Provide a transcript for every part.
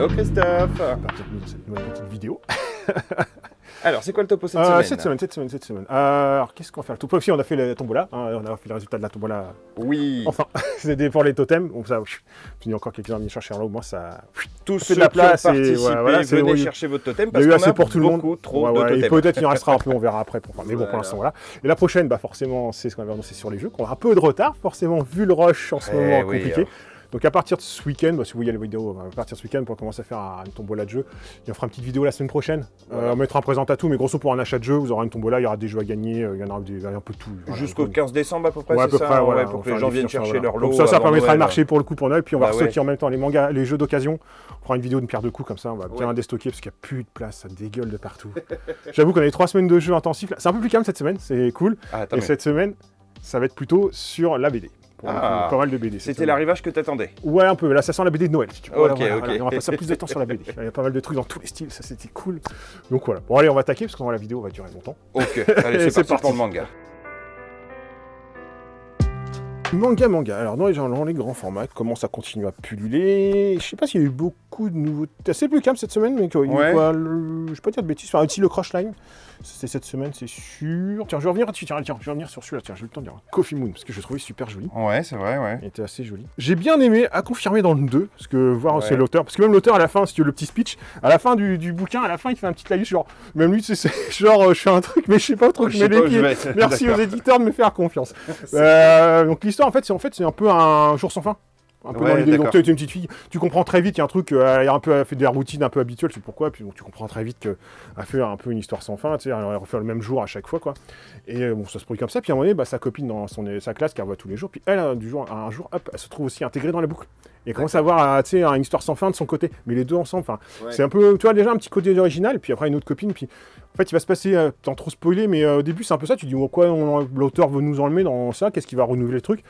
Hello Christophe. Bienvenue dans cette nouvelle petite vidéo. Alors, c'est quoi le topo cette semaine? Cette semaine. Alors, qu'est-ce qu'on va faire? Le topo aussi, on a fait la tombola. On a fait le résultat de la tombola. Oui. Enfin, c'était pour les totems. Donc ça, fini encore quelques-uns à venir chercher là. Au moins, ça. Tous fait ceux de la qui ont place participé, venez oui. chercher votre totem Il parce y a eu qu'on assez a pour tout le monde. beaucoup trop de totems. Et peut-être il en restera un peu, on verra après. Mais bon, Voilà. pour l'instant, voilà. Et la prochaine, bah forcément, c'est ce qu'on va annoncer sur les jeux. On a un peu de retard, forcément, vu le rush en ce moment compliqué. Donc à partir de ce week-end, si vous voyez la vidéo, à partir de ce week-end, pour commencer à faire une tombola de jeu, on fera une petite vidéo la semaine prochaine. On mettra un présent à tout, mais grosso pour un achat de jeu, vous aurez une tombola, il y aura des jeux à gagner, il y en aura un peu de tout. Jusqu'au 15 décembre à peu près, ouais, c'est ça, voilà, pour que les gens viennent chercher leur lot. Donc ça permettra Noël. de marcher pour le coup pour Noël, puis on va Bah restocker en même temps les mangas, les jeux d'occasion. On fera une vidéo d'une pierre de coups comme ça, on va bien déstocker parce qu'il n'y a plus de place, ça dégueule de partout. J'avoue qu'on a eu 3 semaines de jeux intensifs, là. C'est un peu plus calme cette semaine, c'est cool. Et cette semaine, ça va être plutôt sur la BD. Pas mal de BD. C'était l'arrivage que t'attendais. Ouais, un peu. Là, ça sent la BD de Noël, si tu veux. Ok. On va passer plus de temps sur la BD. Il y a pas mal de trucs dans tous les styles, ça c'était cool. Donc voilà. Bon, allez, on va attaquer parce que la vidéo va durer longtemps. Ok, allez, c'est parti pour le manga. Manga. Alors, dans les grands formats, commence à continuer à pulluler. Je sais pas s'il y a eu beaucoup de nouveautés. C'est plus calme cette semaine, mais je vais pas dire de bêtises. Enfin, aussi le Crush Line. C'est cette semaine, c'est sûr. Tiens, je vais revenir là-dessus. Je vais revenir sur celui-là. Tiens, j'ai eu le temps de dire Coffee Moon, parce que je le trouvais super joli. Ouais, c'est vrai, ouais. Il était assez joli. J'ai bien aimé, à confirmer dans le 2, parce que voir c'est l'auteur. Parce que même l'auteur, à la fin, si tu veux le petit speech, à la fin du bouquin, à la fin, il fait un petit laïus, genre, même lui, c'est genre, je fais un truc, mais je sais pas trop que je mets les pieds. Merci aux éditeurs de me faire confiance. Donc l'histoire, en fait, c'est un peu un jour sans fin. Un peu dans l'idée. Donc tu es une petite fille, tu comprends très vite, il y a un truc, elle fait des routines un peu habituelles, tu sais pourquoi, puis donc, tu comprends très vite qu'elle fait un peu une histoire sans fin, tu sais, elle refait le même jour à chaque fois, quoi. Et bon, ça se produit comme ça, puis à un moment donné, sa copine dans sa classe, qu'elle voit tous les jours, puis elle, un jour, hop, elle se trouve aussi intégrée dans la boucle. Et commence à avoir, tu sais, une histoire sans fin de son côté, mais les deux ensemble, c'est un peu, tu vois, déjà un petit côté original, puis après une autre copine, puis en fait, il va se passer, sans trop spoiler, mais au début, c'est un peu ça, tu dis, pourquoi l'auteur veut nous enlever dans ça, qu'est-ce qui va renouveler le truc.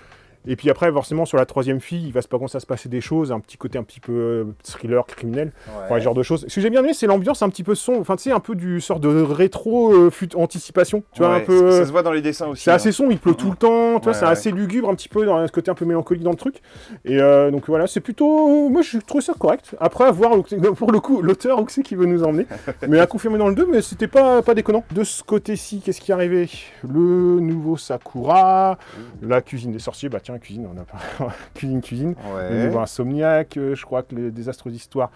Et puis après, forcément, sur la troisième fille, il va commencer à se passer des choses, un petit côté un petit peu thriller, criminel, ce genre de choses. Ce que j'ai bien aimé, c'est l'ambiance un petit peu sombre, enfin, tu sais, un peu du sort de rétro anticipation, tu vois, un peu... Ça se voit dans les dessins aussi. C'est assez sombre, il pleut tout le temps, tu vois, c'est assez lugubre, un petit peu, dans ce côté un peu mélancolique dans le truc. Et donc voilà, c'est plutôt... Moi, je trouve ça correct. Après, à voir, pour le coup, l'auteur, où c'est qui veut nous emmener. Mais à confirmer dans le 2, mais c'était pas déconnant. De ce côté-ci, qu'est-ce qui est arrivé? Le nouveau Sakura, la cuisine des sorciers, bah tiens, cuisine, on a pas... cuisine. Le nouveau Insomniac, je crois que les désastres d'histoire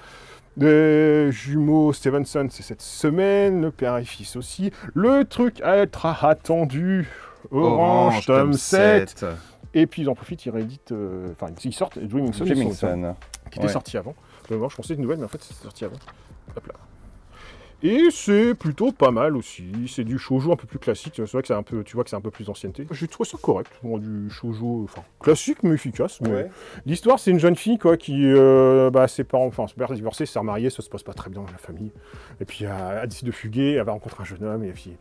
de jumeaux Stevenson, c'est cette semaine, le père et fils aussi. Le truc à être attendu, Orange tome 7. Et puis ils en profitent, ils rééditent, ils sortent Dreaming Sun, qui était sorti avant. Moi, je pensais une nouvelle, mais en fait, c'est sorti avant. Hop là. Et c'est plutôt pas mal aussi, c'est du shoujo un peu plus classique, c'est vrai que c'est un peu, tu vois que c'est un peu plus d'ancienneté. J'ai trouvé ça correct, du shoujo, classique mais efficace. Mais l'histoire, c'est une jeune fille quoi qui, ses parents, son père est divorcé, s'est remarié, ça se passe pas très bien dans la famille. Et puis elle décide de fuguer, elle va rencontrer un jeune homme et puis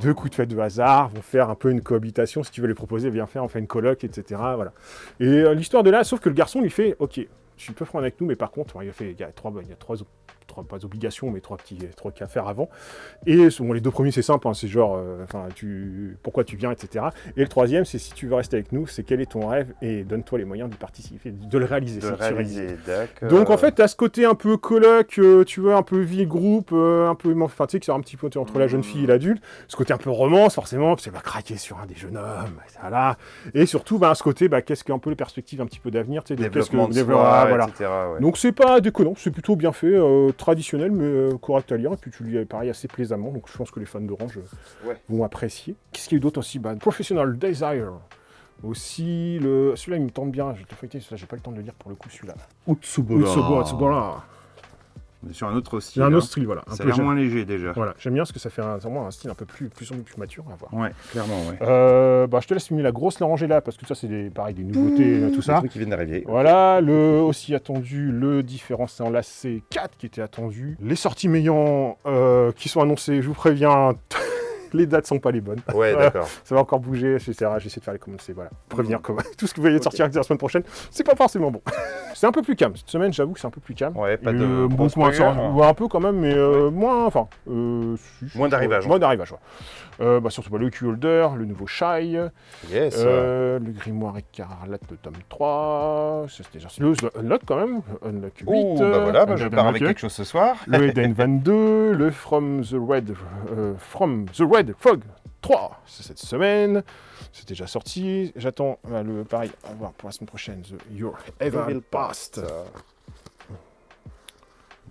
2 coups de fête de hasard vont faire un peu une cohabitation. Si tu veux les proposer, viens faire, on fait une coloc, etc. Voilà. Et l'histoire de là, sauf que le garçon lui fait, ok, tu peux prendre avec nous, mais par contre, il y a trois pas obligations, mais 3 petits trucs à faire avant. Et les 2 premiers, c'est simple, c'est genre, pourquoi tu viens, etc. Et le 3e, c'est si tu veux rester avec nous, c'est quel est ton rêve, et donne-toi les moyens d'y participer, de le réaliser. D'accord. Donc en fait, tu as ce côté un peu coloc, tu vois, un peu vie groupe, un peu, tu sais, que c'est un petit peu entre la jeune fille et l'adulte. Ce côté un peu romance, forcément, parce qu'elle va craquer sur un des jeunes hommes, voilà. Et surtout, ce côté, qu'est-ce qu'un peu les perspectives un petit peu d'avenir, tu sais, développement de soi, voilà. etc. Donc c'est pas déconnant, c'est plutôt bien fait, traditionnel mais correct à lire, et puis tu lis pareil assez plaisamment, donc je pense que les fans d'Orange vont apprécier. Qu'est-ce qu'il y a eu d'autre aussi? Professional Desire aussi, celui-là il me tente bien, je vais te feuilleter, celui-là j'ai pas le temps de le lire pour le coup, celui-là. Utsubora. On est sur un autre style. Un autre style, voilà. Ça a l'air moins léger déjà. Voilà, j'aime bien parce que ça fait vraiment un style un peu plus mature à voir. Ouais, clairement, je te laisse filmer la grosse la ranger là, parce que ça c'est des nouveautés, tout ça. Des trucs qui viennent d'arriver. Voilà, le aussi attendu, le différencié enlacé 4 qui était attendu. Les sorties m'ayant qui sont annoncées, je vous préviens, les dates sont pas les bonnes. Ouais, d'accord. Ça va encore bouger, etc. J'essaie de faire les commandes, voilà. Prévenir comme tout ce que vous voyez sortir la semaine prochaine, c'est pas forcément bon. C'est un peu plus calme. Cette semaine, j'avoue que c'est un peu plus calme. Ouais, pas de beaucoup moins ouais, un peu quand même, mais moins, enfin... moins d'arrivage. Moins d'arrivage, ouais. Surtout le Q-Holder, le nouveau Shy, yes. le Grimoire Écarlate de tome 3, c'est déjà le Unlock quand même, Unlock 8. Ouh, bah voilà, je pars avec quelque chose ce soir. Le Eden 22, le From the Red Fog 3, c'est cette semaine. C'est déjà sorti. J'attends pareil, à voir pour la semaine prochaine, The Your Evil Past.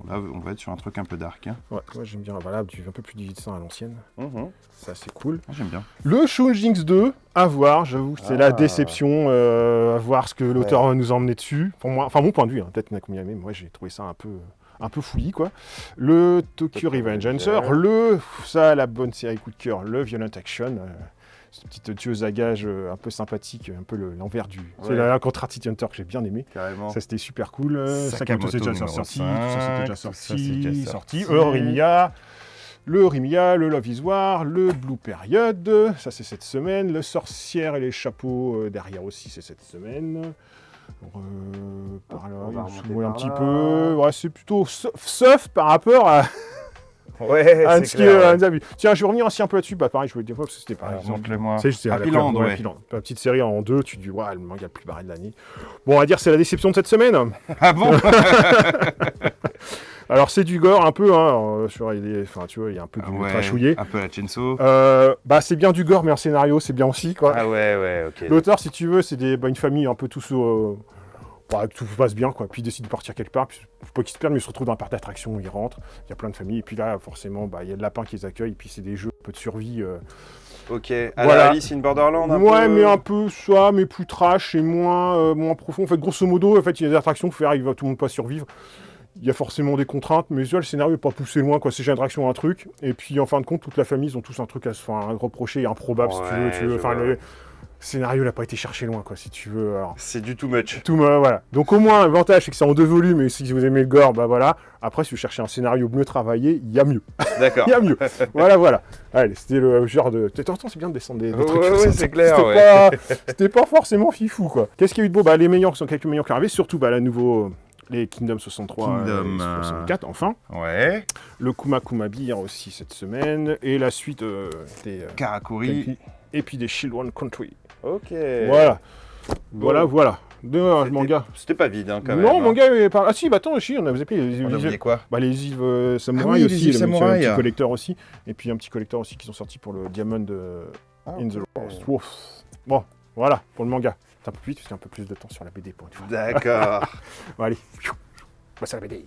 Là, on va être sur un truc un peu dark. Hein. Ouais, moi j'aime bien, voilà, du un peu plus divisant à l'ancienne. Ça, c'est cool. J'aime bien. Le Shujinx 2, à voir, j'avoue, c'est la déception, à voir ce que l'auteur nous a emmené dessus. Pour moi, enfin, mon point de vue, hein, peut-être combien mais moi j'ai trouvé ça un peu fouillis, quoi. Le Tokyo Revengeance, la bonne série coup de cœur, le Violent Action, cette petite tueuse à gages un peu sympathique, un peu l'envers du... Ouais. C'est la contre City Hunter que j'ai bien aimé. Carrément. Ça, c'était super cool. Sakamoto, c'est déjà sorti. Tout ça, c'était déjà sorti. Le Rimia, le Love is War, le Blue Period, ça c'est cette semaine. Le Sorcière et les chapeaux derrière aussi, c'est cette semaine. Par là, il un petit peu. Ouais, c'est plutôt sauf par rapport à... Ouais, c'est clair. Tiens, je vais revenir aussi un peu là-dessus. Pareil, je voulais dire que c'était par exemple. C'est Happy Land, ouais. La petite série en 2, tu te dis, le manga le plus barré de l'année. Bon, on va dire c'est la déception de cette semaine. Ah bon? Alors, c'est du gore un peu, hein. Tu vois, il y a un peu du trashouillé. Un peu la Chainsaw. C'est bien du gore, mais un scénario, c'est bien aussi, quoi. Ah ouais, ok. L'auteur, si tu veux, c'est une famille un peu tous... tout passe bien, quoi. Puis il décide de partir quelque part, puis faut pas qu'il se perde, mais il se retrouve dans un parc d'attractions où il rentre. Il y a plein de familles, et puis là, forcément, il y a le lapin qui les accueille, et puis c'est des jeux un peu de survie. Ok, la Alice in Borderland, mais un peu ça, mais plus trash et moins profond. En fait, grosso modo, il y a des attractions, tout le monde pas survivre. Il y a forcément des contraintes, mais le scénario n'est pas poussé loin, quoi. C'est j'ai interaction un truc, et puis en fin de compte, toute la famille, ils ont tous un truc à se reprocher, improbable, si tu veux. Le scénario n'a pas été cherché loin, quoi, si tu veux. Alors... C'est du too much. Voilà. Donc au moins, l'avantage, c'est que c'est en 2 volumes, et si vous aimez le gore, voilà. Après, si vous cherchez un scénario mieux travaillé, il y a mieux. D'accord. Il y a mieux. Voilà. Allez, c'était le genre de... T'entends, c'est bien de descendre des trucs. Ouais, c'est clair, C'était pas forcément fifou, quoi. Qu'est-ce qu'il y a eu de beau? Les meilleurs sont quelques meilleurs qui arrivent, surtout, la nouveau... Les Kingdom 63, 64, enfin. Ouais. Le Kuma Beer aussi cette semaine. Et la suite des... Karakuri. Et puis des Shield One Country. Ok. Voilà. Le manga. C'était pas vide, quand même. Non, manga... Ah si, attends, on avait appelé... On a oublié quoi? Les Yves Samurai aussi. Les Yves Samurai. Un petit collecteur aussi. Et puis un petit collecteur aussi qui sont sortis pour le Diamond in the Rose. Bon, voilà, pour le manga. C'est un peu plus vite, parce qu'il y a un peu plus de temps sur la BD pour une fois. D'accord. Bon, allez, c'est la BD.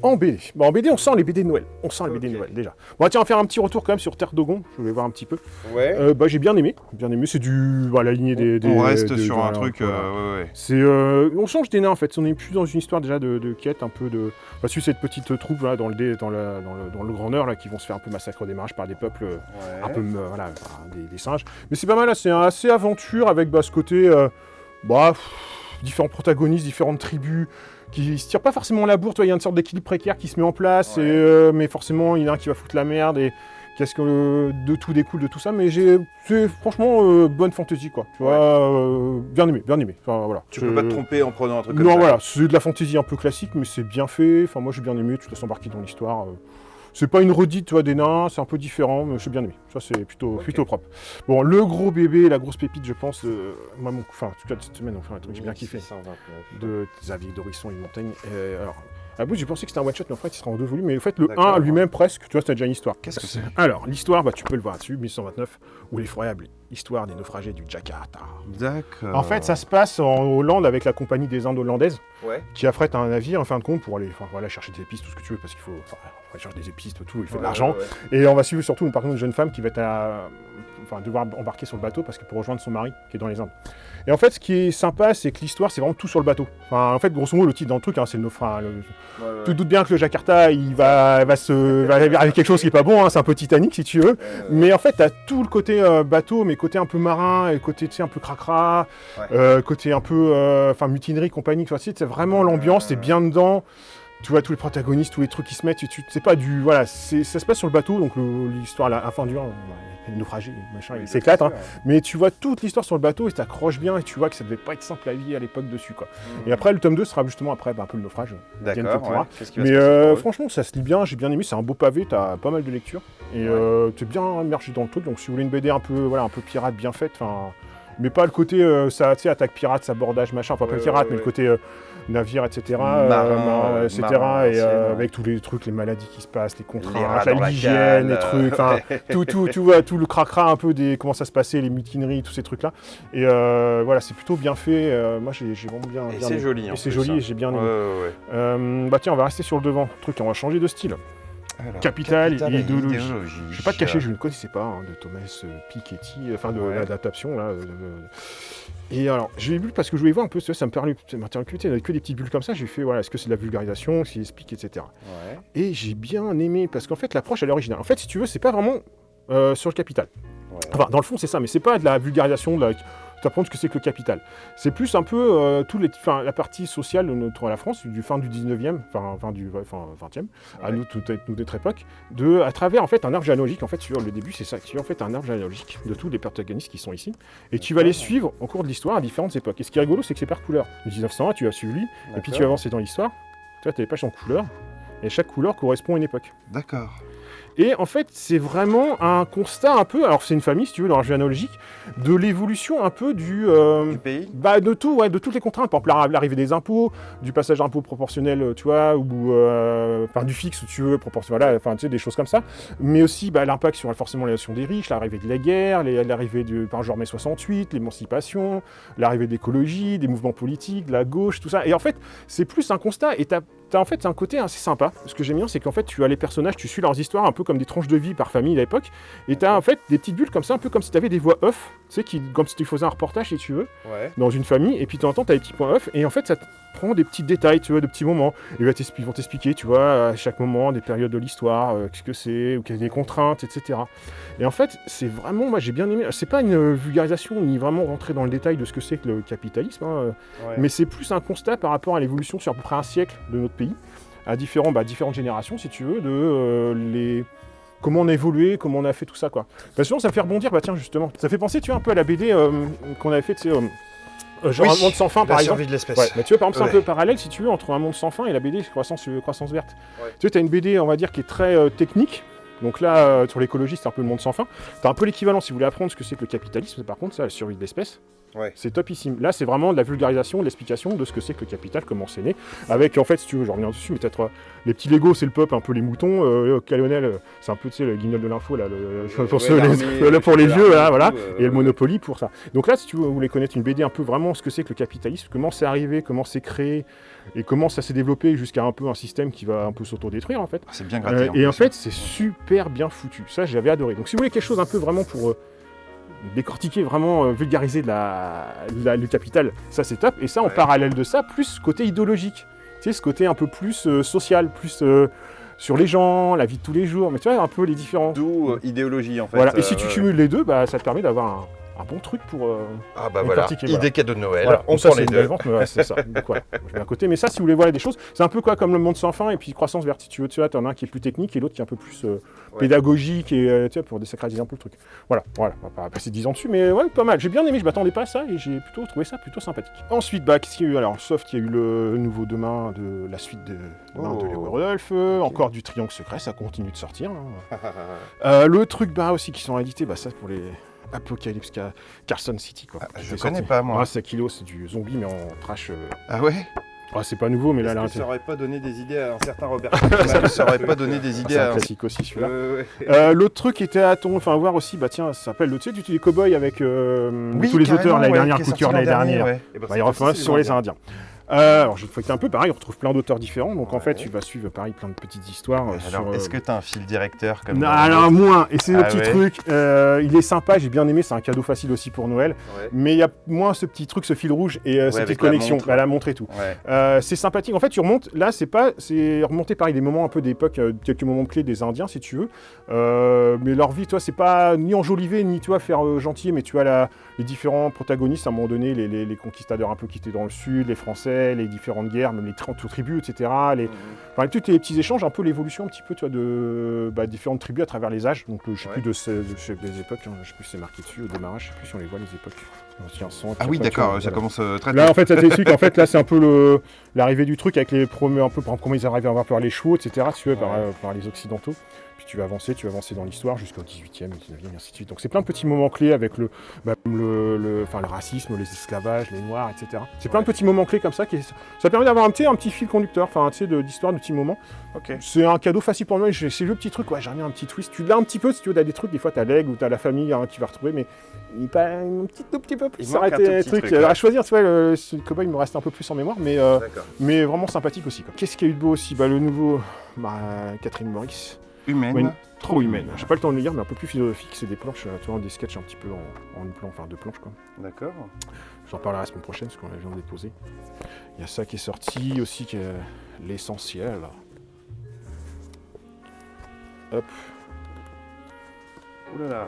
En BD. En BD, on sent les BD de Noël. Les BD de Noël, déjà. Bon, tiens, on va faire un petit retour quand même sur Terre Dogon. Je voulais voir un petit peu. Ouais. J'ai bien aimé. C'est la lignée des... On reste sur un truc... C'est... on change des nains, en fait. On n'est plus dans une histoire, déjà, de quête, un peu de... Suivre cette petite troupe, là, dans le Grand Nord, là, qui vont se faire un peu massacrer au démarrage par des peuples un peu... des singes. Mais c'est pas mal, là. C'est assez aventure, avec ce côté... différents protagonistes, différentes tribus... qui se tirent pas forcément la bourre, il y a une sorte d'équilibre précaire qui se met en place, mais forcément il y en a un qui va foutre la merde, et qu'est-ce que de tout découle de tout ça, mais c'est franchement bonne fantasy, quoi. Tu vois, bien aimé. Enfin, voilà. Tu peux pas te tromper en prenant un truc comme ça. Non, voilà, c'est de la fantasy un peu classique, mais c'est bien fait, enfin moi j'ai bien aimé, tu te laisses embarquer dans l'histoire. C'est pas une redite, tu vois, des nains, c'est un peu différent, mais j'ai bien aimé. Ça, c'est plutôt propre. Bon, le gros bébé, la grosse pépite, je pense, en tout cas, cette semaine, on fait un truc que j'ai bien kiffé. De Xavier Dorisson et une montagne. Alors, à bout, j'ai pensé que c'était un one-shot, mais en fait, il sera en 2 volumes. Mais en fait, le 1 lui-même, presque, tu vois, c'est déjà une histoire. Qu'est-ce que c'est? Alors, l'histoire, tu peux le voir dessus, 1129, ou l'effroyable histoire des naufragés du Jakarta. D'accord. En fait, ça se passe en Hollande avec la compagnie des Indes hollandaises, qui affrète un navire, en fin de compte, pour aller chercher des épices, tout ce que tu veux, parce qu'il faut chercher des épices, tout, il fait de l'argent. Et on va suivre surtout, par contre, une jeune femme qui va devoir embarquer sur le bateau parce que pour rejoindre son mari qui est dans les Indes. Et en fait, ce qui est sympa, c'est que l'histoire, c'est vraiment tout sur le bateau. Enfin, en fait, grosso modo, le titre dans le truc, c'est le naufrage. Tu te doutes bien que le Jakarta, il va avec quelque chose qui est pas bon, c'est un peu Titanic si tu veux. Mais en fait, t'as tout le côté bateau, mais côté un peu marin, et côté un peu cracra, côté un peu mutinerie, compagnie. C'est vraiment l'ambiance, t'es bien dedans. tu vois tous les protagonistes, tous les trucs qui se mettent, c'est pas du... Voilà, ça se passe sur le bateau, donc l'histoire à la fin du 1, le naufragé, machin, il s'éclate, hein, mais tu vois toute l'histoire sur le bateau et t'accroches bien et tu vois que ça devait pas être simple à vivre à l'époque dessus, quoi. Et après, le tome 2 sera justement après un peu le naufrage. D'accord, mais franchement, ça se lit bien, j'ai bien aimé, c'est un beau pavé, t'as pas mal de lectures, et t'es bien immergé dans le truc, donc si vous voulez une BD un peu pirate bien faite, enfin... Mais pas le côté, ça, tu sais, attaque pirate, sabordage, machin, enfin pas le pirate, mais le côté navire, etc. Avec tous les trucs, les maladies qui se passent, les contraintes, l'hygiène, les trucs, enfin, tout le cracra un peu des comment ça se passait, les mutineries, tous ces trucs-là. Et voilà, c'est plutôt bien fait. Moi, j'ai vraiment bien aimé. Et c'est joli. Et c'est joli, et j'ai bien aimé. Bah tiens, on va rester sur le devant, truc, on va changer de style. Alors, Capital et idéologie. Je vais pas te cacher, je ne connaissais pas de Thomas Piketty, enfin de l'adaptation là. Et alors, j'ai vu parce que je voulais voir un peu, ça m'interlocutait, il n'y avait que des petites bulles comme ça, j'ai fait voilà, est-ce que c'est de la vulgarisation, s'il explique, etc. Et j'ai bien aimé, parce qu'en fait l'approche elle est originale. En fait, si tu veux, c'est pas vraiment sur le Capital. Enfin, dans le fond, c'est ça, mais c'est pas de la vulgarisation, t'apprends ce que c'est que le capital. C'est plus un peu la partie sociale de la France, du fin du 19e, fin du 20e, à notre époque, à travers en fait un arbre généalogique. En fait, sur le début, c'est ça. Tu as en fait un arbre généalogique de tous les protagonistes qui sont ici, et tu vas les suivre au cours de l'histoire à différentes époques. Et ce qui est rigolo, c'est que c'est par couleur. Du 1901, tu vas suivre lui, et puis tu avances dans l'histoire. Tu vois, tu as les pages en couleur, et chaque couleur correspond à une époque. D'accord. Et en fait, c'est vraiment un constat un peu, alors c'est une famille, si tu veux, dans l'arbre généalogique, de l'évolution un peu du pays, de tout, de toutes les contraintes. Par exemple, l'arrivée des impôts, du passage d'impôts proportionnel, tu vois, ou du fixe, tu veux, proportionnel, enfin, tu sais, des choses comme ça. Mais aussi l'impact sur forcément la relation des riches, l'arrivée de la guerre, l'arrivée par genre mai 68, l'émancipation, l'arrivée de l'écologie, des mouvements politiques, de la gauche, tout ça. Et en fait, c'est plus un constat, et en fait, c'est un côté assez sympa. Ce que j'aime bien, c'est qu'en fait, tu as les personnages, tu suis leurs histoires un peu comme des tranches de vie par famille à l'époque, et tu as en fait des petites bulles comme ça, un peu comme si tu avais des voix off, tu sais, comme si tu faisais un reportage, si tu veux, dans une famille, et puis de temps en temps, tu as des petits points off, et en fait, ça te prend des petits détails, tu vois, de petits moments. Ils vont t'expliquer, tu vois, à chaque moment, des périodes de l'histoire, qu'est-ce que c'est, ou qu'il y a des contraintes, etc. Et en fait, c'est vraiment, moi, j'ai bien aimé, c'est pas une vulgarisation, ni vraiment rentrer dans le détail de ce que c'est que le capitalisme, mais c'est plus un constat par rapport à l'évolution sur à peu près un siècle de notre pays, à différentes générations, si tu veux, comment on a évolué, comment on a fait tout ça, quoi. Sinon, ça me fait rebondir, tiens, justement. Ça fait penser, tu vois, un peu à la BD qu'on avait fait, tu sais, genre Un monde sans fin, par exemple. La survie de l'espèce. Tu vois, par exemple, c'est un peu parallèle, si tu veux, entre Un monde sans fin et la BD Croissance verte. Tu vois, t'as une BD, on va dire, qui est très technique. Donc là, sur l'écologie, c'est un peu le monde sans fin. T'as un peu l'équivalent, si vous voulez apprendre ce que c'est que le capitalisme, par contre, ça, la survie de l'espèce. C'est topissime. Là, c'est vraiment de la vulgarisation, de l'explication de ce que c'est que le capital, comment c'est né. Avec, en fait, si tu veux, je reviens dessus, mais peut-être les petits Lego, c'est le peuple, un peu les moutons. Calonel, c'est un peu, tu sais, le guignol de l'info, là, pour les vieux, là, voilà. Et le Monopoly pour ça. Donc là, si tu veux, vous voulez connaître une BD un peu vraiment ce que c'est que le capitalisme, comment c'est arrivé, comment c'est créé, et comment ça s'est développé jusqu'à un peu un système qui va un peu s'autodétruire, en fait. C'est bien gratté. Et en fait, c'est super bien foutu. Ça, j'avais adoré. Donc si vous voulez quelque chose un peu vraiment pour décortiquer, vraiment vulgariser le capital, ça c'est top. Et ça, en parallèle de ça, plus côté idéologique. Tu sais, ce côté un peu plus social, plus sur les gens, la vie de tous les jours. Mais tu vois, un peu les différences. D'où idéologie, en fait. Voilà. Et si tu cumules les deux, ça te permet d'avoir un bon truc pour voilà, idée cadeau de Noël, voilà. on prend les deux. Vente, c'est ça. Donc voilà, je mets à côté. Mais ça, si vous voulez voir des choses, c'est un peu quoi comme le monde sans fin et puis Croissance verte, si tu veux. Tu vois, t'en as un qui est plus technique et l'autre qui est un peu plus pédagogique et tu vois, pour désacraliser un peu le truc. Voilà, on va pas passer 10 ans dessus, mais ouais, pas mal. J'ai bien aimé, je m'attendais pas à ça et j'ai plutôt trouvé ça plutôt sympathique. Ensuite, qu'est-ce qu'il y a eu? Alors, Soft, il y a eu le nouveau Demain de la suite de Léo Rodolphe, encore du Triangle Secret, ça continue de sortir. Le truc aussi qui sont édités, ça pour les Apocalypse Carson City, quoi. Je connais pas, moi. C'est Kilo, c'est du zombie mais en trash. Ah ouais? C'est pas nouveau, mais là, ça aurait pas donné des idées à un certain Robert. Ça aurait pas donné des idées à un classique aussi, celui-là. L'autre truc était à voir aussi, tiens, ça s'appelle le titre du Cowboy avec tous les auteurs l'année dernière, coup de cœur l'année dernière. Il refait sur les Indiens. Alors, je fouettais un peu, pareil, on retrouve plein d'auteurs différents, donc en fait, tu vas suivre, pareil, plein de petites histoires. Alors, est-ce que tu as un fil directeur comme alors, moins, et c'est le petit truc, il est sympa, j'ai bien aimé, c'est un cadeau facile aussi pour Noël, mais il y a moins ce petit truc, ce fil rouge et cette petite connexion, la montre et tout. C'est sympathique, en fait, tu remontes, là, c'est remonté, pareil, des moments un peu d'époque, quelques moments clés des Indiens, si tu veux, mais leur vie, toi, c'est pas ni enjoliver, ni, tu vois, faire gentil, mais tu vois, les différents protagonistes, à un moment donné, les conquistadors un peu qui étaient dans le sud, les Français, fait, les différentes guerres, même les tribus, etc. Enfin, tous les petits échanges, un peu l'évolution un petit peu, tu vois, de différentes tribus à travers les âges. Donc, je sais plus des époques, hein, je sais plus si c'est marqué dessus au démarrage, je sais plus si on les voit les époques. Ah oui, d'accord, ça commence très là, en fait, ça t'explique. En fait, là, c'est un peu l'arrivée du truc avec les premiers, un peu, par exemple, comment ils arrivent à avoir par les chevaux, etc. Si tu veux, par les occidentaux. Puis tu vas avancer dans l'histoire jusqu'au 18e, 19e, et ainsi de suite. Donc c'est plein de petits moments clés avec le racisme, les esclavages, les noirs, etc. C'est plein de petits moments clés comme ça. Ça permet d'avoir un petit fil conducteur, enfin, tu sais, d'histoire, de petits moments. Okay. C'est un cadeau facile pour moi. C'est le petit truc, j'aime bien un petit twist. Tu l'as un petit peu, si tu veux, t'as des trucs, des fois t'as l'aigle ou t'as la famille qui va retrouver, mais il pas un tout petit peu plus. Il manque un tout petit truc. À choisir, tu vois, le cowboy me reste un peu plus en mémoire, mais vraiment sympathique aussi, quoi. Qu'est-ce qu'il y a eu de beau aussi? Le nouveau, Catherine Maurice. Humaine. Trop humaine. J'ai pas le temps de le lire, mais un peu plus philosophique. C'est des planches, tu vois, des sketchs un petit peu en une planche, enfin deux planches, quoi. D'accord. J'en parlerai la semaine prochaine, parce qu'on vient de déposer. Il y a ça qui est sorti aussi, qui est l'essentiel. Hop. Ouh là là.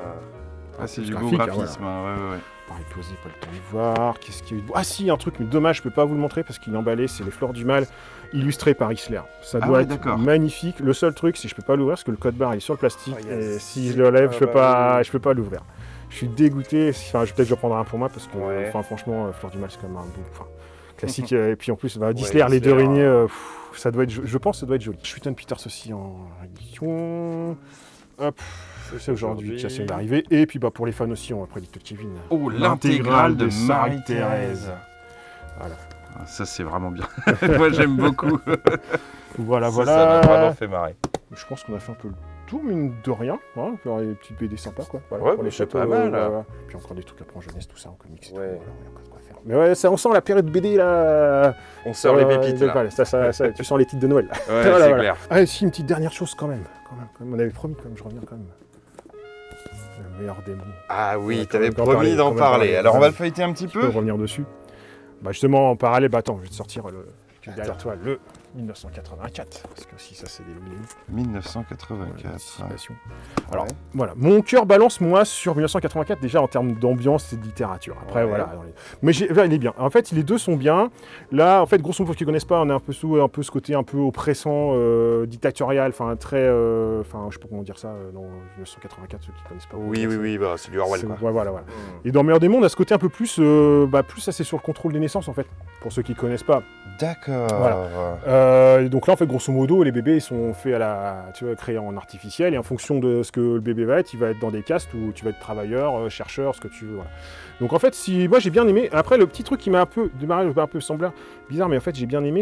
Ah, c'est du beau graphique, graphisme. Ouais. Pareil, posé, pas le temps de voir. Qu'est-ce qu'il y a eu de beau? Ah si, un truc, mais dommage, je peux pas vous le montrer parce qu'il est emballé, c'est les Fleurs du Mal, illustré par Isler. Ça doit être magnifique. Le seul truc, c'est que je peux pas l'ouvrir parce que le code barre est sur le plastique. Et si je le lève, je peux pas l'ouvrir. Je suis dégoûté. Enfin, peut-être je prendrai un pour moi parce que, franchement, Fleurs du Mal, c'est quand même un beau, classique. Et puis en plus, Isler, les deux araignées, ça doit être, je pense, que ça doit être joli. Schwitten Peters aussi en édition. Hop. C'est aujourd'hui qui vient d'arriver. Et puis pour les fans aussi, on va prédicter Kevin. Oh, l'intégrale de Marie-Thérèse. Voilà. Ça, c'est vraiment bien. Moi, j'aime beaucoup. Voilà. Ça m'a vraiment fait marrer. Je pense qu'on a fait un peu le tour, mine de rien. On peut avoir des petites BD sympas, quoi. Voilà, ouais, c'est pas mal. Puis encore des trucs après en jeunesse, tout ça, en comics. Ouais. Tout, voilà, on a pas de quoi faire. Mais ouais, ça, on sent la période BD, là. On sort les pépites, là. Voilà, ça, tu sens les titres de Noël. Ouais, voilà, c'est clair. Ah, si, une petite dernière chose, quand même. On avait promis, quand même, je reviens quand même. Le meilleur démon. Ah oui, t'avais promis d'en parler. Alors on va le feuilleter un petit peu. Je peux revenir dessus. Justement, en parallèle, attends, je vais te sortir derrière toi le 1984. Parce que si ça, c'est des lumineux. 1984. Alors, voilà. Mon cœur balance, moi, sur 1984, déjà en termes d'ambiance et de littérature. Après, voilà. Mais il est bien. En fait, les deux sont bien. Là, en fait, grosso modo, pour ceux qui ne connaissent pas, on a un peu ce côté un peu oppressant, dictatorial, enfin, très. Je sais pas comment dire ça, dans 1984, ceux qui ne connaissent pas. Oui, c'est du Orwell, quoi. Voilà. Et dans Meilleur des Mondes, on a ce côté un peu plus assez sur le contrôle des naissances, en fait, pour ceux qui ne connaissent pas. D'accord. Voilà. Donc là, en fait, grosso modo, les bébés ils sont faits créés en artificiel, et en fonction de ce que le bébé va être, il va être dans des castes où tu vas être travailleur, chercheur, ce que tu veux. Voilà. Donc en fait, moi j'ai bien aimé. Après, le petit truc qui m'a un peu semblé bizarre, mais en fait j'ai bien aimé,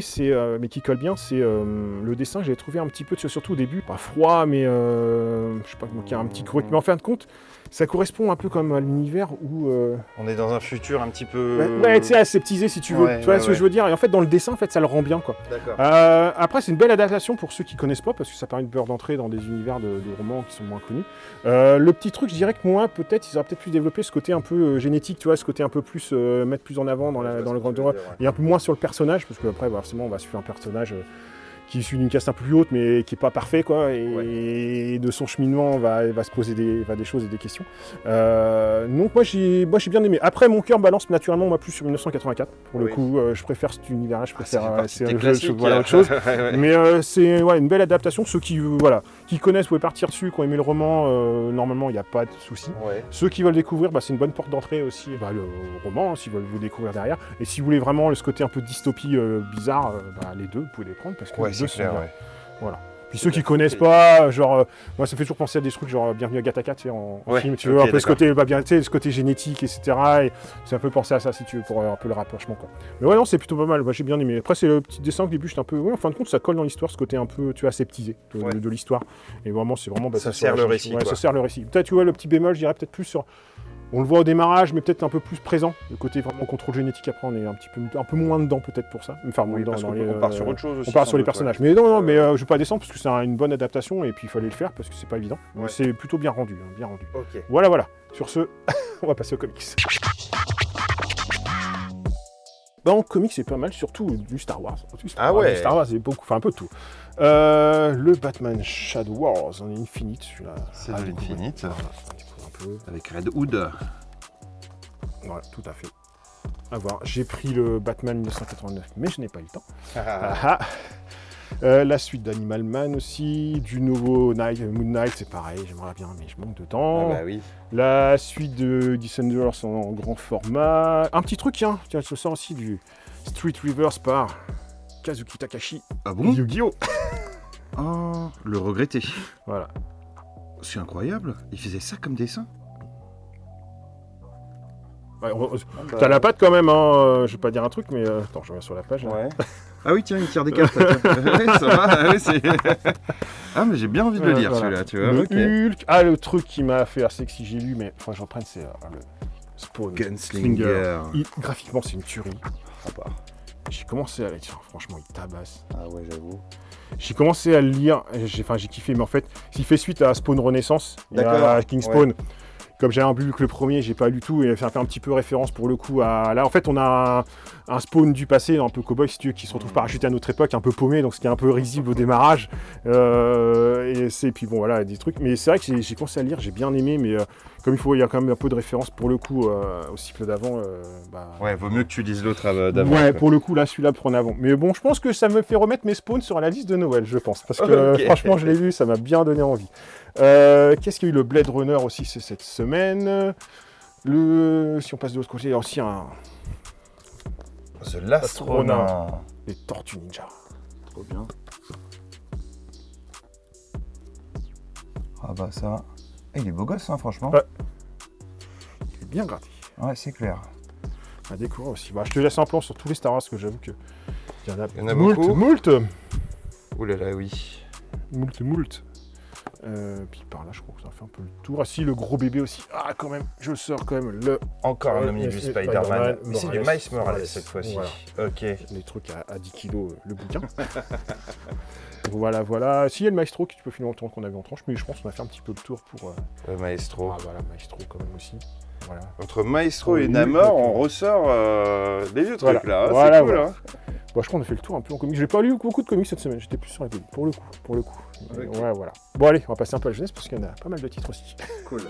mais qui colle bien, c'est le dessin. J'ai trouvé un petit peu, surtout au début, pas froid, mais je sais pas comment dire, un petit cruel. Mais en fin de compte, ça correspond un peu comme à l'univers où... On est dans un futur un petit peu... Ouais, tu sais, aseptisé si tu veux. Tu vois ce que je veux dire? Et en fait, dans le dessin, en fait, ça le rend bien, quoi. D'accord. Après, c'est une belle adaptation pour ceux qui connaissent pas, parce que ça permet de d'entrer dans des univers de romans qui sont moins connus. Le petit truc, je dirais que moi, ils auraient peut-être pu développer ce côté un peu génétique, tu vois, ce côté un peu plus... mettre plus en avant dans le grand droit, et un peu moins sur le personnage, parce qu'après, forcément, on va suivre un personnage... qui est issu d'une caste un peu plus haute, mais qui n'est pas parfait, quoi, et de son cheminement, va se poser des choses et des questions. Donc moi j'ai bien aimé. Après, mon cœur balance naturellement, moi, plus sur 1984. Pour le coup, je préfère cet univers-là, je préfère autre chose. Mais c'est une belle adaptation. Ceux qui connaissent, vous pouvez partir dessus, qui ont aimé le roman, normalement, il n'y a pas de souci. Ceux qui veulent découvrir, c'est une bonne porte d'entrée aussi, le roman, s'ils veulent vous découvrir derrière. Et si vous voulez vraiment ce côté un peu dystopie bizarre, les deux, vous pouvez les prendre, parce que c'est clair, voilà. Puis ceux qui connaissent pas, moi ça fait toujours penser à des trucs genre Bienvenue à Gattaca, tu sais, en film, tu veux, un peu ce côté, ce côté génétique, etc. Et c'est un peu penser à ça, si tu veux, pour un peu le rapprochement, quoi. Mais ouais, non, c'est plutôt pas mal, moi j'ai bien aimé. Après, c'est le petit dessin au début, j'étais un peu, en fin de compte, ça colle dans l'histoire, ce côté un peu, tu vois, aseptisé de l'histoire. Et vraiment, c'est vraiment... ça sert le récit, ça sert le récit. Peut-être, tu vois, le petit bémol, je dirais peut-être plus sur... On le voit au démarrage, mais peut-être un peu plus présent. Le côté vraiment contrôle génétique, après, on est un peu moins dedans, peut-être, pour ça. Enfin, moins dedans, on part sur autre chose aussi. On part sur les personnages. Mais non, mais je vais pas descendre, parce que c'est une bonne adaptation, et puis il fallait le faire, parce que c'est pas évident. Mais c'est plutôt bien rendu, Okay. Voilà. Sur ce, on va passer aux comics. En comics, c'est pas mal, surtout du Star Wars. Du Star Wars, c'est beaucoup, enfin un peu de tout. Le Batman Shadow Wars en Infinite, celui-là. C'est de l'Infinite. Voilà, un peu. Avec Red Hood. Voilà, tout à fait. À voir. J'ai pris le Batman 1989, mais je n'ai pas eu le temps. La suite d'Animal Man aussi, du nouveau Moon Knight, c'est pareil, j'aimerais bien, mais je manque de temps. Ah bah oui. La suite de Descenders en grand format. Un petit truc, tiens, je sors aussi du Street Reverse par Kazuki Takashi. Ah bon? Yu-Gi-Oh! Oh, le regretter. Voilà. C'est incroyable, il faisait ça comme dessin. Ouais, t'as la patte quand même, hein. Je vais pas dire un truc, mais attends, je reviens sur la page. Là. Ouais. Ah oui, tiens, il tire des cartes. Ouais, ça va, ouais, c'est... Ah, mais j'ai bien envie de le lire, celui-là, tu vois. Le Ok. Hulk. Ah, le truc qui m'a fait assez que si j'ai lu, mais faut que je reprenne, c'est le Spawn. Gunslinger. Graphiquement, c'est une tuerie. Ah bah. J'ai commencé à le lire, franchement, il tabasse. Ah ouais, j'avoue. J'ai commencé à le lire, j'ai kiffé, mais en fait, s'il fait suite à Spawn Renaissance, à King Spawn, comme j'ai un lu que le premier, j'ai pas lu tout, et ça fait un petit peu référence pour le coup à... Là, en fait, on a un Spawn du passé, un peu cowboy, si tu veux, qui se retrouve parachuté à notre époque, un peu paumé, donc ce qui est un peu risible au démarrage. Et puis bon, voilà, des trucs. Mais c'est vrai que j'ai commencé à le lire, j'ai bien aimé, mais comme il y a quand même un peu de référence pour le coup au cycle d'avant. Ouais, vaut mieux que tu lises l'autre d'avant. Ouais, pour le coup, là, celui-là prend en avant. Mais bon, je pense que ça me fait remettre mes Spawns sur la liste de Noël, je pense. Parce que franchement, je l'ai lu, ça m'a bien donné envie. Qu'est-ce qu'il y a eu? Le Blade Runner aussi, c'est cette semaine. Si on passe de l'autre côté, il y a aussi un... The Last Ronin. Les Tortues Ninja. Trop bien. Ah bah ça... il est beau gosse, hein, franchement. Ouais. Il est bien gratté. Ouais, c'est clair. À découvrir aussi. Bah, je te laisse un plan sur tous les Star Wars, que j'avoue que... Il y en a beaucoup. Moult. Ouh là là, oui. Moult. Puis par là, je crois que ça fait un peu le tour. Ah si, le gros bébé aussi. Ah, quand même, je sors quand même le... Encore un omnibus Spider-Man. Mais c'est du Miles Morales ouais, cette fois-ci. Voilà. Ok. Les trucs à 10 kilos, le bouquin. Voilà. Si, il y a le Maestro qui peut finir longtemps qu'on avait en tranche, mais je pense qu'on a fait un petit peu le tour pour... Le Maestro. Ah voilà, Maestro quand même aussi. Voilà. Entre Maestro et Namor, on ressort des vieux trucs là. Voilà, c'est cool, voilà. hein. Bon, je crois qu'on a fait le tour un peu en comics. J'ai pas lu beaucoup de comics cette semaine, j'étais plus sur les comics, pour le coup. Okay. Ouais, voilà. Bon, allez, on va passer un peu à la jeunesse parce qu'il y en a pas mal de titres aussi. Cool.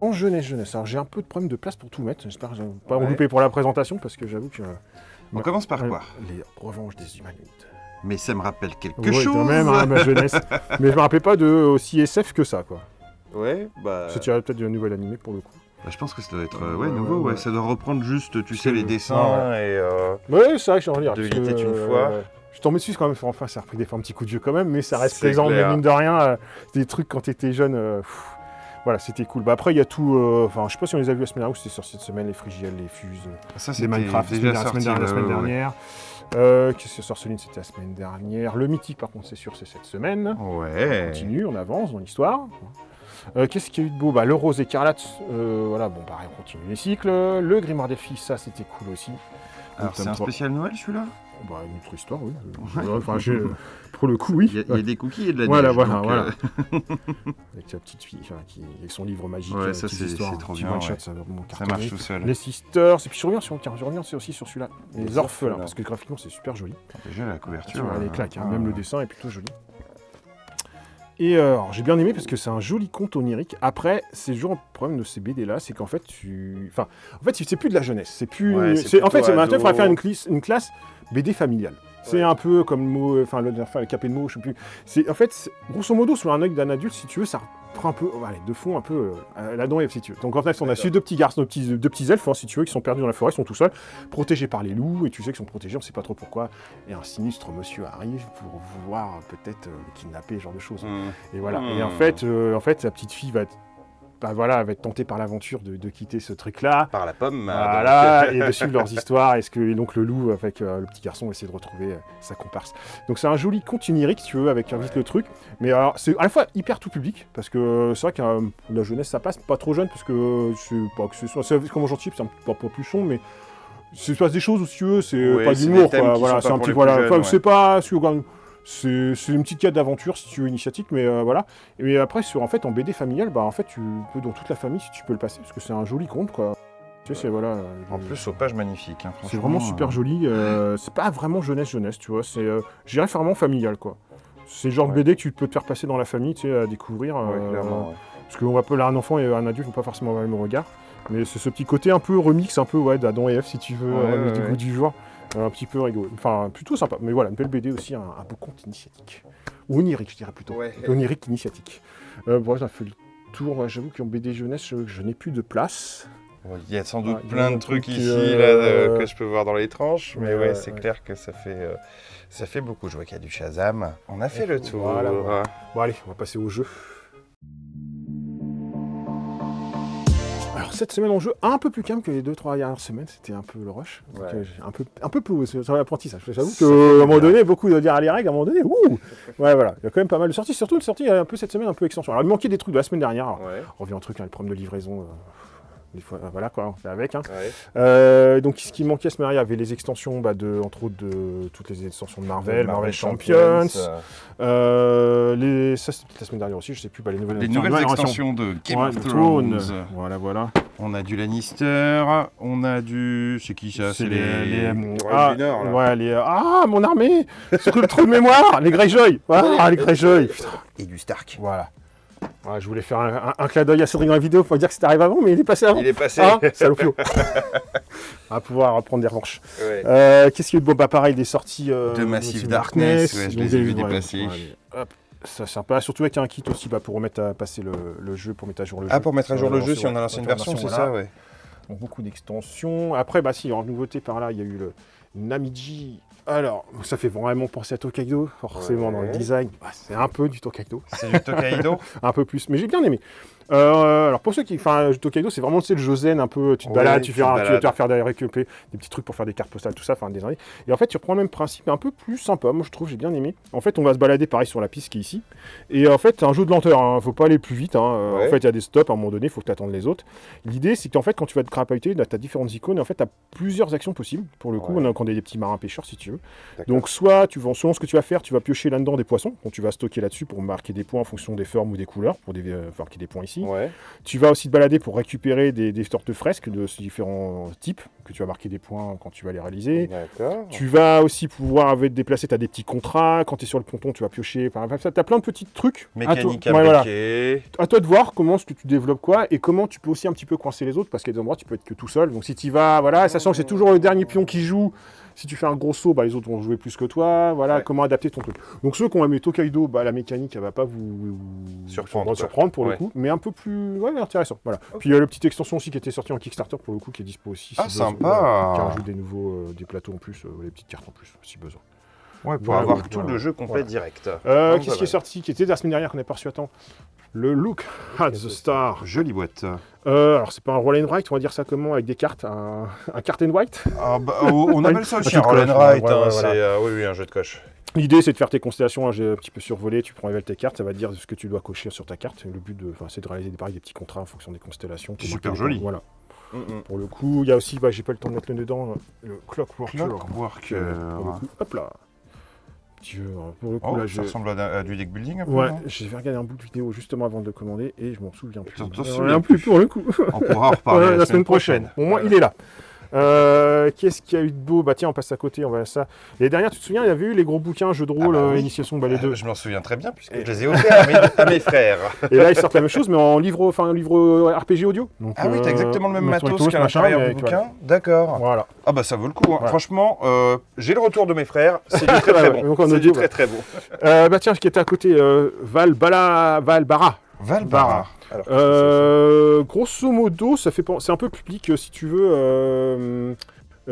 En jeunesse. Alors, j'ai un peu de problème de place pour tout mettre. J'espère que je vais pas en louper pour la présentation parce que j'avoue que... On commence par quoi? Les Revanches des Humanoïdes. Mais ça me rappelle quelque chose. Quand même, hein, ma jeunesse. Mais je me rappelais pas de aussi SF que ça, quoi. Ouais, bah... C'est tiré peut-être d'un nouvel animé pour le coup. Bah, je pense que ça doit être nouveau, ouais. Ça doit reprendre juste, tu sais, les dessins et... Ouais, c'est vrai que j'ai envie de lire. De Il était une fois. Je tombais dessus quand même, enfin, ça a repris des fois un petit coup de vieux quand même, mais ça reste plaisant, mais mine de rien, des trucs quand t'étais jeune, voilà, c'était cool. Bah après, il y a tout, enfin, je sais pas si on les a vus la semaine dernière ou c'était sur cette semaine, les Frigiel, les Fuses, ça, les Minecraft, déjà la semaine dernière. Qu'est-ce que Sorceline, c'était la semaine dernière. Le Mythique, par contre, c'est sûr, c'est cette semaine. Ouais. On continue, on avance dans l'histoire. Qu'est-ce qu'il y a eu de beau? Bah, le Rose Écarlate, voilà, bon, pareil, on continue les cycles. Le Grimoire des filles, ça, c'était cool aussi. Alors, c'est un spécial Noël, celui-là? Bah, une autre histoire, oui. Enfin, pour le coup, oui. Il y a des cookies et de la voilà, neige. Voilà. Avec sa petite fille, avec son livre magique. Ouais, ça, c'est trop bien. One-shot, ça marche tout seul. Les Sisters, et puis je reviens aussi sur celui-là. Les Orphelins, parce que graphiquement, c'est super joli. Déjà, la couverture. Elle est claque, même le dessin est plutôt joli. Et alors, j'ai bien aimé parce que c'est un joli conte onirique. Après, c'est toujours un problème de ces BD là, c'est qu'en fait, c'est plus de la jeunesse. C'est plus. Ouais, maintenant, il faudrait faire une classe BD familiale. C'est un peu comme le mot, le capé de mots, je sais plus. Grosso modo, sur un œil d'un adulte, si tu veux, ça prend un peu, de fond, un peu là-dedans, si tu veux. Donc en fait, on a su deux petits garçons, deux petits elfes, si tu veux, qui sont perdus dans la forêt, ils sont tout seuls, protégés par les loups, et tu sais qu'ils sont protégés, on sait pas trop pourquoi. Et un sinistre monsieur arrive pour vouloir peut-être les kidnapper, ce genre de choses. Et voilà. Et en fait, sa petite fille va être tentée par l'aventure de quitter ce truc-là. Par la pomme. Voilà, et de suivre leurs histoires. Et donc le loup, avec le petit garçon, va essayer de retrouver sa comparse. Donc c'est un joli conte onirique, si tu veux, avec vite le truc. Mais alors, c'est à la fois hyper tout public, parce que c'est vrai que la jeunesse, ça passe pas trop jeune, parce que c'est comme gentil, c'est un peu plus son, mais c'est pas des choses où, si tu veux, c'est pas d'humour, quoi. Voilà, c'est un petit, c'est pas... C'est une petite quête d'aventure, si tu veux, initiatique, mais voilà. Et après, en BD familiale, tu peux, dans toute la famille, si tu peux le passer, parce que c'est un joli conte, quoi. Tu sais, voilà. En plus, aux pages magnifiques, hein, c'est vraiment super joli. C'est pas vraiment jeunesse, tu vois. C'est, je dirais, vraiment familial, quoi. C'est le genre de BD que tu peux te faire passer dans la famille, tu sais, à découvrir. Clairement, Parce qu'on va appeler un enfant et un adulte, ils n'ont pas forcément le même regard. Mais c'est ce petit côté un peu remix, un peu d'Adam et Ève, si tu veux, du goût du jour. Un petit peu rigolo. Enfin, plutôt sympa. Mais voilà, une belle BD aussi, un beau conte initiatique. Ou onirique, je dirais plutôt. Ouais. Onirique initiatique. Bon, j'ai fait le tour. J'avoue qu'en BD jeunesse, je n'ai plus de place. Il y a sans doute plein de trucs ici que que je peux voir dans les tranches, mais ouais, c'est ouais. clair que ça fait beaucoup. Je vois qu'il y a du Shazam. On a fait le tour. Voilà. Bon, allez, on va passer au jeu. Alors, cette semaine en jeu, un peu plus calme que les 2-3 dernières semaines, c'était un peu le rush. Donc, un peu plus sur l'apprentissage. J'avoue qu'à un moment donné, beaucoup de dire les règles, à un moment donné, ouais, voilà. Il y a quand même pas mal de sorties, surtout une sortie un peu cette semaine, un peu extension. Alors, il manquait des trucs de la semaine dernière. Alors, on revient au truc, les problèmes de livraison. Des fois, voilà quoi, on fait avec. Donc ce qui manquait à ce moment-là, il y avait les extensions, entre autres de toutes les extensions de Marvel Champions. Ça c'était la semaine dernière aussi, je sais plus, les nouvelles extensions de Game of Thrones. Voilà. On a du Lannister, on a du... C'est qui ça? C'est les du Nord, là. Mon armée. Surtout le trou de mémoire, les Greyjoy. Les Greyjoy. Et du Stark. Voilà. Ouais, je voulais faire un clin d'œil à Cédric dans la vidéo pour dire que c'était arrivé avant, mais il est passé avant. Il est passé. Salopio. On va pouvoir prendre des revanches. Qu'est-ce qu'il y a de bon? Pareil, des sorties de Massive Darkness. Ouais, je les ai vus dépasser. Ça sympa, surtout avec un kit aussi pour remettre à passer le jeu, pour mettre à jour le jeu. Ah, pour mettre à jour le jeu si on a l'ancienne version, c'est ça, ouais. Donc, beaucoup d'extensions. Après, en nouveauté par là, il y a eu le Namiji. Alors, ça fait vraiment penser à Tokaido, forcément, dans le design. C'est un peu du Tokaido. C'est du Tokaido. Un peu plus, mais j'ai bien aimé. Alors pour ceux qui... Tokaido, c'est vraiment le jeu zen, un peu, tu te balades, tu vas faire des récupérer des petits trucs pour faire des cartes postales, tout ça, des années. Et en fait, tu reprends le même principe, un peu plus sympa, moi je trouve, j'ai bien aimé. En fait, on va se balader pareil sur la piste qui est ici. Et en fait, c'est un jeu de lenteur, faut pas aller plus vite. En fait, il y a des stops, à un moment donné, il faut que tu attendes les autres. L'idée, c'est qu'en fait, quand tu vas te crapahuter, tu as différentes icônes, et en fait, tu as plusieurs actions possibles, pour le coup. On a encore des petits marins pêcheurs, si tu veux. Donc, soit, selon ce que tu vas faire, tu vas piocher là-dedans des poissons, donc tu vas stocker là-dessus pour marquer des points en fonction des formes ou des couleurs, pour marquer des points ici. Tu vas aussi te balader pour récupérer des sortes de fresques de différents types, que tu vas marquer des points quand tu vas les réaliser. Tu vas aussi pouvoir te déplacer, tu as des petits contrats, quand tu es sur le ponton, tu vas piocher. Tu as plein de petits trucs. Mécanique à briquer. À toi de voir comment est-ce que tu développes quoi et comment tu peux aussi un petit peu coincer les autres, parce qu'il y a des endroits tu peux être que tout seul. Donc si tu y vas, sachant que c'est toujours le dernier pion qui joue. Si tu fais un gros saut, les autres vont jouer plus que toi. Comment adapter ton truc. Donc ceux qui ont aimé Tokaido, la mécanique, elle va pas vous surprendre pour le coup, mais un peu plus intéressant. Voilà. Puis il y a la petite extension aussi qui était sortie en Kickstarter pour le coup, qui est dispo aussi. Sympa. Qui rajoute des plateaux en plus, des petites cartes en plus, si besoin. Pour avoir tout le jeu complet direct. Qu'est-ce qui est sorti, qui était la semaine dernière qu'on n'a pas reçu à temps? Le Look at the Star. Jolie boîte. Alors c'est pas un roll and write, on va dire ça comment, avec des cartes, un cart and white. On appelle ça aussi un roll and write. C'est un jeu de coche. L'idée c'est de faire tes constellations, j'ai un petit peu survolé, tu prends tes cartes, ça va te dire ce que tu dois cocher sur ta carte. Le but c'est de réaliser des petits contrats en fonction des constellations. C'est super joli. Voilà. Pour le coup, il y a aussi, j'ai pas le temps de mettre le dedans, le Clockworker. Hop là. Pour le coup, là, ça ressemble à du deck building un peu. J'ai regardé un bout de vidéo justement avant de le commander et je m'en souviens plus. Plus pour le coup. On pourra en reparler la semaine prochaine. Au moins, il est là. Qu'est-ce qu'il y a eu de beau? Tiens, on passe à côté, on va à ça. Les dernières, tu te souviens, il y avait eu les gros bouquins jeux de rôle, Initiation les deux. Je m'en souviens très bien, puisque je les ai offerts à mes frères. Et là, ils sortent la même chose, mais en livre RPG audio. Donc, oui, t'as exactement le même matos qu'à l'intérieur du bouquin. D'accord. Voilà. Ça vaut le coup. Franchement, j'ai le retour de mes frères. C'est du très très bon. C'est du très très bon. Tiens, ce qui était à côté, Valbara. Valbara. Grosso modo, c'est un peu public, si tu veux.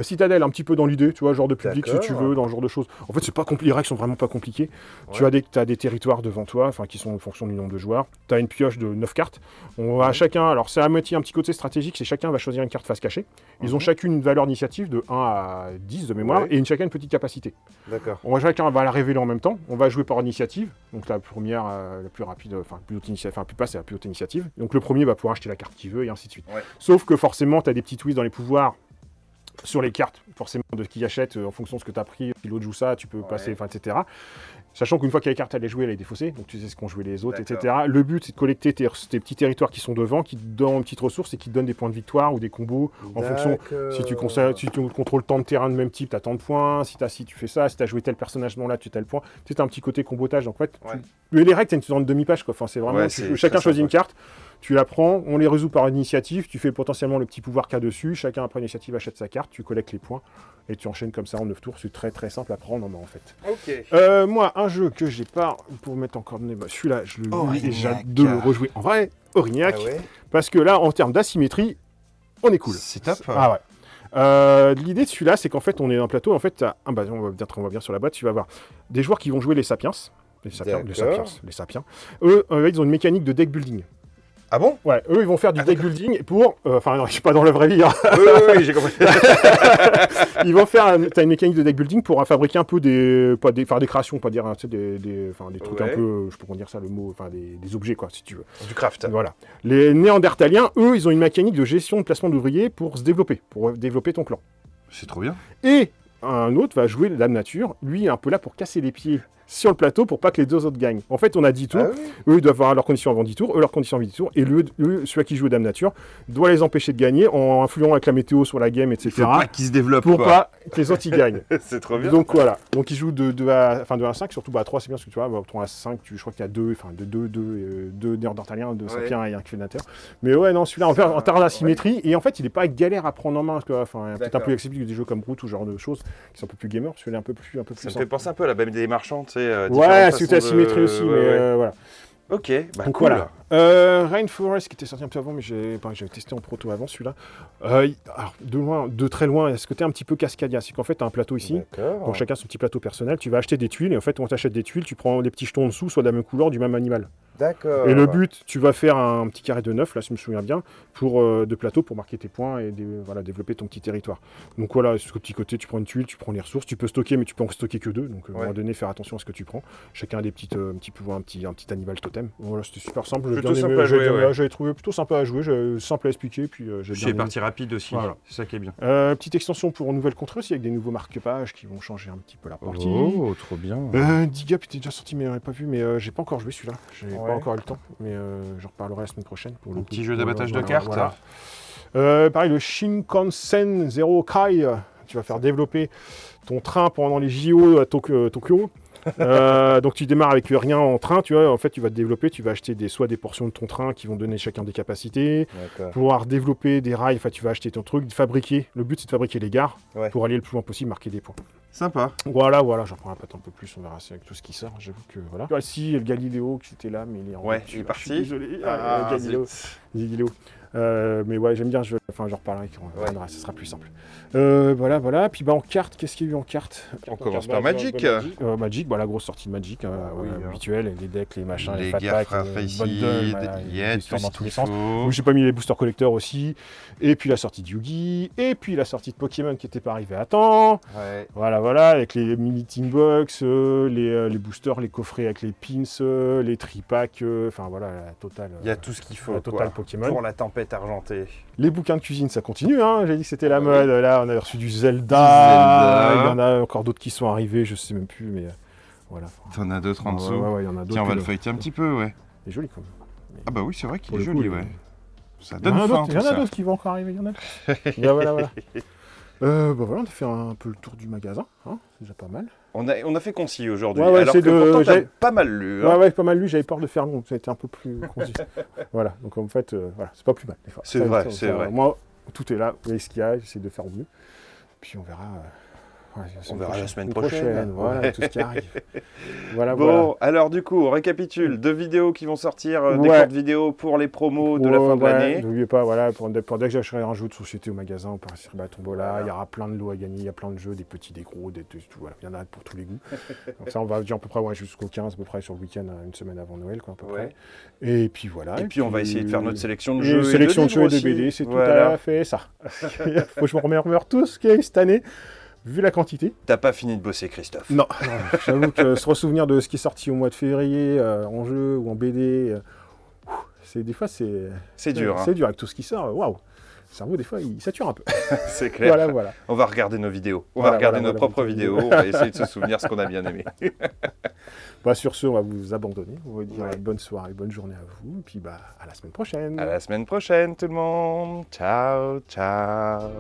Citadelle, un petit peu dans l'idée, tu vois, genre de public, si tu veux, dans ce genre de choses. En fait, c'est pas compliqué, les règles sont vraiment pas compliquées. Tu as des territoires devant toi, qui sont en fonction du nombre de joueurs. Tu as une pioche de 9 cartes. On va chacun, alors c'est à moitié un petit côté stratégique, c'est chacun va choisir une carte face cachée. Ils ont chacune une valeur d'initiative de 1 à 10 de mémoire et chacun une petite capacité. D'accord. Chacun va la révéler en même temps. On va jouer par initiative. Donc la première, la plus rapide, plus haute initiative, plus basse, c'est la plus haute initiative. Donc le premier va pouvoir acheter la carte qu'il veut et ainsi de suite. Sauf que forcément, tu as des petits twists dans les pouvoirs. Sur les cartes, forcément, de qui achète en fonction de ce que tu as pris. Si l'autre joue ça, tu peux passer, etc. Sachant qu'une fois que la carte elle est jouée, elle est défaussée, donc tu sais ce qu'ont joué les autres, etc. Le but, c'est de collecter tes petits territoires qui sont devant, qui te donnent une petite ressource et qui te donnent des points de victoire ou des combos en fonction. Si tu contrôles tant de terrain de même type, tu as tant de points. Si tu fais ça, si tu as joué tel personnage là, tu as tel point. Tu sais, tu as un petit côté combotage. Donc, en fait, mais les règles, c'est une sorte de demi-page. C'est vraiment chacun choisit une carte. Tu la prends, on les résout par initiative, tu fais potentiellement le petit pouvoir qu'il y a dessus, chacun après initiative achète sa carte, tu collectes les points et tu enchaînes comme ça en 9 tours. C'est très très simple à prendre en main en fait. Ok. Moi, un jeu que j'ai pas pour mettre en coordonnées, celui-là, je le Aurignac. et j'ai hâte de le rejouer. En vrai, Aurignac, Ah ouais. parce que là, en termes d'asymétrie, on est cool. C'est top. Ah ouais. L'idée de celui-là, c'est qu'en fait, on est dans un plateau. En fait, on va bien sur la boîte. Tu vas avoir des joueurs qui vont jouer les sapiens. Les sapiens. Eux, ils ont une mécanique de deck building. Ah bon? Ouais, eux, ils vont faire du deck building pour. Enfin, non, je suis pas dans la vraie vie. Hein. Oui, j'ai compris. Ils vont faire. T'as une mécanique de deck building pour fabriquer un peu des créations, pas dire, tu sais, des trucs un Ouais. peu. Je pourrais dire ça le mot. Enfin, des objets, quoi, si tu veux. Du craft. Voilà. Les Néandertaliens, eux, ils ont une mécanique de gestion de placement d'ouvriers pour se développer, pour développer ton clan. C'est trop bien. Et un autre va jouer Dame Nature. Lui est un peu là pour casser les pieds sur le plateau pour pas que les deux autres gagnent. En fait, on a 10 tours. Ah oui. Eux, ils doivent avoir leurs conditions avant 10 tours. Eux, leurs conditions avant 10 tours. Et celui qui joue Dame Nature doit les empêcher de gagner en influant avec la météo sur la game, etc. Il faut pas qu'ils se développent. Pour quoi. pas que les autres y gagnent. C'est trop bien. Donc voilà. Donc ils jouent de 2 à 5, surtout à 3, c'est bien parce que tu vois, 3 à 5, je crois qu'il y a 2 Néandertaliens, 2 sapiens et un Culinateur. Mais ouais, non, celui-là, en termes d'asymétrie, et en fait, il est pas galère à prendre en main. Enfin, peut-être un peu accessible que des jeux comme Root ou ce genre de choses qui sont un peu plus gamers, parce qu'il est un peu plus Ça me simple. fait penser un peu à la BM des marchands, tu sais. Ouais, c'est asymétrie aussi, mais voilà. Ok, bah Donc cool. voilà. Rainforest qui était sorti un peu avant, mais j'avais testé en proto avant celui-là. Alors, de très loin, il y a ce côté un petit peu Cascadia. C'est qu'en fait, tu as un plateau ici. D'accord. Donc chacun son petit plateau personnel. Tu vas acheter des tuiles et en fait, quand tu achètes des tuiles, tu prends des petits jetons en dessous, soit de la même couleur, du même animal. D'accord. Et le but, tu vas faire un petit carré de 9, là, si je me souviens bien, de plateau pour marquer tes points et développer ton petit territoire. Donc voilà, sur le petit côté, tu prends une tuile, tu prends les ressources, tu peux stocker, mais tu peux en stocker que 2. Donc à un moment donné, faire attention à ce que tu prends. Chacun a des petits pouvoirs, un petit animal totem. Voilà, c'était super simple. Plutôt simple à jouer, ouais. J'avais trouvé plutôt sympa à jouer, simple à expliquer. Puis j'ai bien C'est aimé. parti rapide aussi. Voilà. C'est ça qui est bien. Petite extension pour nouvelles contrées aussi, avec des nouveaux marque-pages qui vont changer un petit peu la partie. Oh, trop bien. Digap était déjà sorti, mais on n'avait pas vu, mais j'ai pas encore joué celui-là. J'ai pas encore eu le temps, mais j'en reparlerai la semaine prochaine. Pour le petit coup. jeu d'abattage de cartes. Pareil, le Shinkansen Zero Kai, tu vas faire développer ton train pendant les JO à Tokyo. Donc tu démarres avec rien en train, tu vois, en fait tu vas te développer, tu vas acheter soit des portions de ton train qui vont donner chacun des capacités, D'accord. pouvoir développer des rails, enfin tu vas acheter ton truc, fabriquer, le but c'est de fabriquer les gares pour aller le plus loin possible, marquer des points. Sympa. Voilà, j'en prends peut-être un peu plus, on verra avec tout ce qui sort, j'avoue que voilà. Si, le Galiléo qui était là, mais il est en Ouais, route, il est je parti. suis désolé, Galiléo. Galiléo. Mais ouais, j'aime bien, j'en reparlerai quand on reviendra, ce sera plus simple. Voilà. Puis en carte, qu'est-ce qu'il y a eu en carte? On commence par Magic. Magic, la grosse sortie de Magic, habituelle, les decks, les machins, les fat gaffes packs, rafraîchis, il y a tout dans ce tous les qu'il sens. faut. Donc, j'ai pas mis les boosters collecteurs aussi, et puis la sortie de Yugi, et puis la sortie de Pokémon qui n'était pas arrivée à temps. Ouais. Voilà, avec les mini team box, les boosters, les coffrets avec les pins, les tripacks, enfin voilà, la totale. Il y a tout ce qu'il faut. La totale Pokémon. Pour la tempête argentée. Les bouquins de cuisine, ça continue, hein. J'ai dit que c'était la mode. Là, on a reçu du Zelda. Il y en a encore d'autres qui sont arrivés, je sais même plus, mais voilà. T'en as d'autres en dessous. Ouais, il y en a d'autres. Tiens, on va le feuilleter un petit peu, ouais. Il est joli quand même. Ah bah oui, c'est vrai qu'il Pour est le joli, coup, ouais. Ça Il y en donne a faim, d'autres, il y tout en a ça. d'autres qui vont encore arriver, il y en a d'autres. Voilà. Voilà, on a fait un peu le tour du magasin, hein. C'est déjà pas mal. On a fait concis aujourd'hui. Ouais, alors c'est que pourtant, j'avais- t'as pas mal lu. Hein. Ouais, pas mal lu, j'avais peur de faire long, ça a été un peu plus concis. Voilà, donc en fait, voilà, c'est pas plus mal des fois. C'est Ça, vrai, ça, c'est ça, vrai. Moi, tout est là, vous voyez ce qu'il y a, j'essaie de faire au mieux. Puis on verra. On verra la semaine prochaine. Voilà, Ouais. tout ce qui arrive. Voilà. Bon, alors du coup, on récapitule. 2 vidéos qui vont sortir, des Ouais. courtes vidéos pour les promos de la fin de l'année. N'oubliez pas, voilà, pour dès que j'achèterai un jeu de société au magasin, on participe à la tombola. Il y aura plein de lots à gagner, il y a plein de jeux, des petits, des gros, tout, voilà, il y en a pour tous les goûts. Donc ça, on va dire à peu près jusqu'au 15, à peu près sur le week-end, une semaine avant Noël, quoi, à peu près. Et puis voilà. Et puis on va essayer de faire notre sélection de et jeux. sélection et de jeux et de livres BD, aussi. c'est tout Voilà. à fait ça. Faut que je me remémore tout ce qu'il y a eu cette année, vu la quantité. T'as pas fini de bosser, Christophe. Non, j'avoue que se ressouvenir de ce qui est sorti au mois de février, en jeu ou en BD, des fois C'est dur. Hein. C'est dur avec tout ce qui sort, waouh. Le cerveau, des fois, il sature un peu. C'est clair. Voilà. On va regarder nos vidéos. On Voilà, va regarder voilà, nos voilà, propres vidéos. On va essayer de se souvenir ce qu'on a bien aimé. Sur ce, on va vous abandonner. On va vous dire Ouais. bonne soirée, bonne journée à vous. Et puis, à la semaine prochaine. À la semaine prochaine, tout le monde. Ciao, ciao.